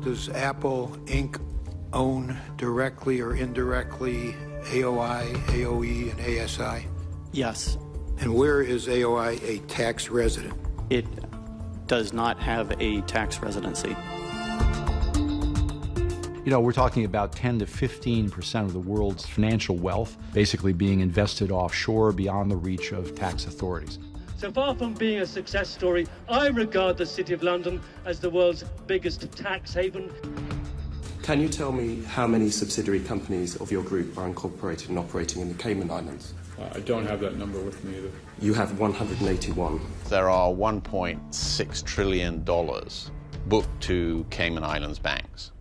Does Apple Inc. own directly or indirectly AOI, AOE, and ASI? Yes. And where is AOI a tax resident? It does not have a tax residency. You know, we're talking about 10 to 15% of the world's financial wealth basically being invested offshore beyond the reach of tax authorities. So far from being a success story, I regard the City of London as the world's biggest tax haven. Can you tell me how many subsidiary companies of your group are incorporated and operating in the Cayman Islands? I don't have that number with me either. You have 181. There are $1.6 trillion booked to Cayman Islands banks.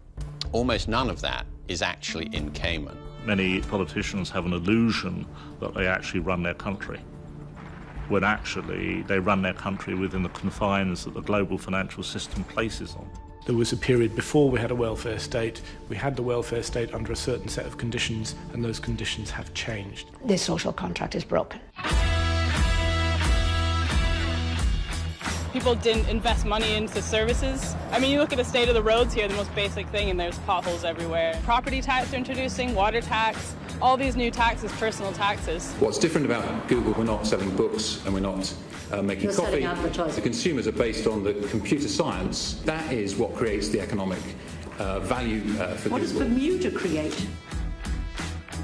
Almost none of that is actually in Cayman. Many politicians have an illusion that they actually run their country, when actually they run their country within the confines that the global financial system places on. There was a period before we had a welfare state. We had the welfare state under a certain set of conditions, and those conditions have changed. The social contract is broken. People didn't invest money into services. I mean, you look at the state of the roads here, the most basic thing, and there's potholes everywhere. Property tax they're introducing, water tax, all these new taxes, personal taxes. What's different about Google, we're not selling books and we're not making coffee. The consumers are based on the computer science. That is what creates the economic value for Google. What does Bermuda create?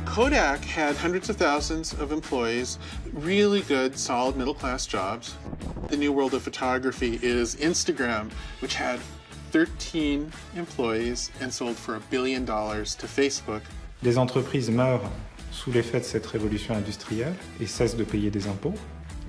Kodak had hundreds of thousands of employees, really good, solid middle-class jobs. The new world of photography is Instagram, which had 13 employees and sold for $1 billion to Facebook. Les entreprises meurent sous l'effet de cette révolution industrielle et cessent de payer des impôts.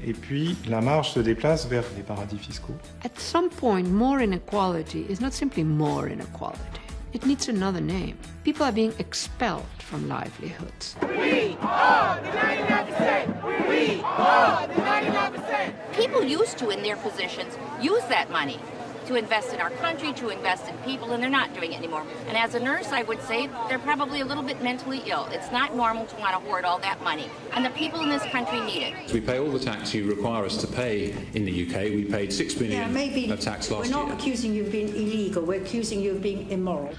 Et puis, la marge se déplace vers les paradis fiscaux. At some point, more inequality is not simply more inequality. It needs another name. People are being expelled from livelihoods. We are the 99%! We are the 99%! People used to, in their positions, use that money to invest in our country, to invest in people, and they're not doing it anymore. And as a nurse, I would say they're probably a little bit mentally ill. It's not normal to want to hoard all that money. And the people in this country need it. We pay all the tax you require us to pay in the UK. We paid £6 billion of tax last year. We're not accusing you of being illegal, we're accusing you of being immoral.